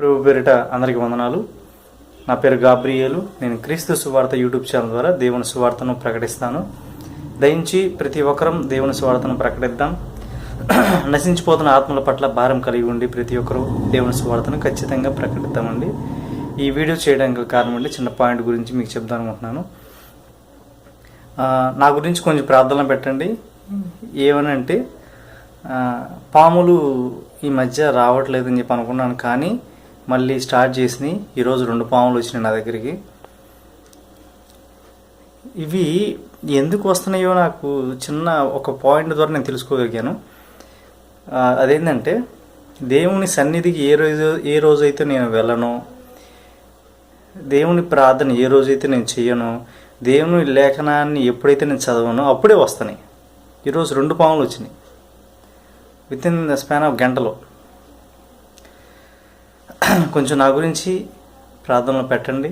ప్రభు పేరిట అందరికీ వందనాలు. నా పేరు గాబ్రియేలు. నేను క్రీస్తు సువార్త యూట్యూబ్ ఛానల్ ద్వారా దేవుని సువార్తను ప్రకటిస్తాను. దయించి ప్రతి ఒక్కరం దేవుని సువార్తను ప్రకటిద్దాం. నశించిపోతున్న ఆత్మల పట్ల భారం కలిగి ఉండి ప్రతి ఒక్కరూ దేవుని సువార్తను ఖచ్చితంగా ప్రకటిద్దామండి. ఈ వీడియో చేయడానికి కారణం అండి, చిన్న పాయింట్ గురించి మీకు చెప్దాం అనుకుంటున్నాను. నా గురించి కొంచెం ప్రార్థనలు పెట్టండి. ఏమనంటే పాములు ఈ మధ్య రావట్లేదని చెప్పి అనుకున్నాను, కానీ మళ్ళీ స్టార్ట్ చేసినాయి. ఈరోజు 2 పాములు వచ్చినాయి నా దగ్గరికి. ఇవి ఎందుకు వస్తున్నాయో నాకు చిన్న ఒక పాయింట్ ద్వారా నేను తెలుసుకోగలిగాను. అదేంటంటే, దేవుని సన్నిధికి ఏ రోజైతే నేను వెళ్ళను, దేవుని ప్రార్థన ఏ రోజైతే నేను చెయ్యను, దేవుని లేఖనాన్ని ఎప్పుడైతే నేను చదవనో అప్పుడే వస్తున్నాయి. ఈరోజు 2 పాములు వచ్చినాయి with in the span of గంటలో. కొంచెం నా గురించి ప్రార్థనలు పెట్టండి.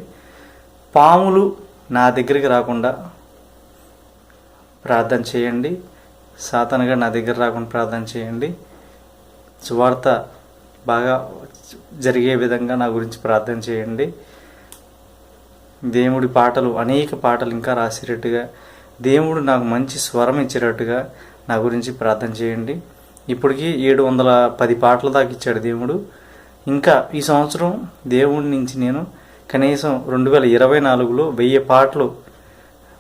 పాములు నా దగ్గరికి రాకుండా ప్రార్థన చేయండి. సాతానుగా నా దగ్గర రాకుండా ప్రార్థన చేయండి. సువార్త బాగా జరిగే విధంగా నా గురించి ప్రార్థన చేయండి. దేవుడి పాటలు, అనేక పాటలు ఇంకా రాసేటట్టుగా, దేవుడు నాకు మంచి స్వరం ఇచ్చేటట్టుగా నా గురించి ప్రార్థన చేయండి. ఇప్పటికీ 710 పాటల దాకా ఇచ్చాడు దేవుడు. ఇంకా ఈ సంవత్సరం దేవుడి నుంచి నేను కనీసం 2024లో 1000 పాటలు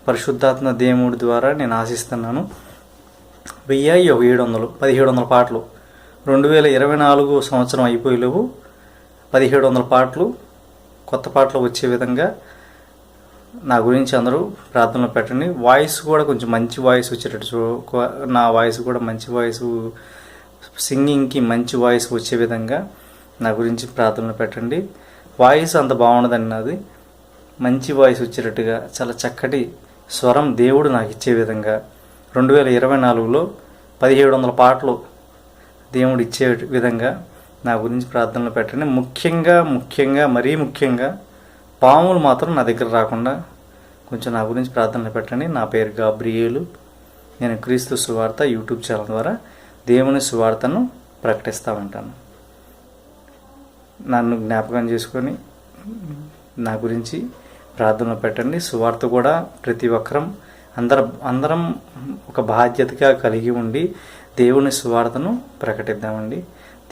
పరిశుద్ధాత్మ దేవుడి ద్వారా నేను ఆశిస్తున్నాను. 1000, 700, 1700 పాటలు 2024 సంవత్సరం అయిపోయేలోపు 1700 పాటలు, కొత్త పాటలు వచ్చే విధంగా నా గురించి అందరూ ప్రార్థనలు పెట్టండి. వాయిస్ కూడా కొంచెం మంచి వాయిస్ వచ్చేటట్టు, నా వాయిస్ కూడా మంచి వాయిస్, సింగింగ్కి మంచి వాయిస్ వచ్చే విధంగా నా గురించి ప్రార్థనలు పెట్టండి. వాయిస్ అంత బాగుండదండి నాది. మంచి వాయిస్ వచ్చేటట్టుగా, చాలా చక్కటి స్వరం దేవుడు నాకు ఇచ్చే విధంగా 2024లో 1700 పాటలు దేవుడు ఇచ్చే విధంగా నా గురించి ప్రార్థనలు పెట్టండి. మరీ ముఖ్యంగా పాములు మాత్రం నా దగ్గర రాకుండా కొంచెం నా గురించి ప్రార్థనలు పెట్టండి. నా పేరు గాబ్రియేలు. నేను క్రీస్తు సువార్త యూట్యూబ్ ఛానల్ ద్వారా దేవుని సువార్తను ప్రకటిస్తూ ఉంటాను. నన్ను జ్ఞాపకం చేసుకొని నా గురించి ప్రార్థనలు పెట్టండి. సువార్త కూడా ప్రతి ఒక్కరం అందరం ఒక బాధ్యతగా కలిగి ఉండి దేవుని సువార్తను ప్రకటిద్దామండి.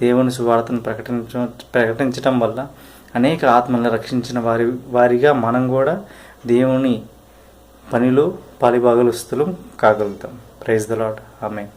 దేవుని సువార్తను ప్రకటించడం వల్ల అనేక ఆత్మలను రక్షించిన వారిగా మనం కూడా దేవుని పనిలో పాలిభాగస్తులం కాగలుగుతాం. Praise the Lord. ఆమేన్.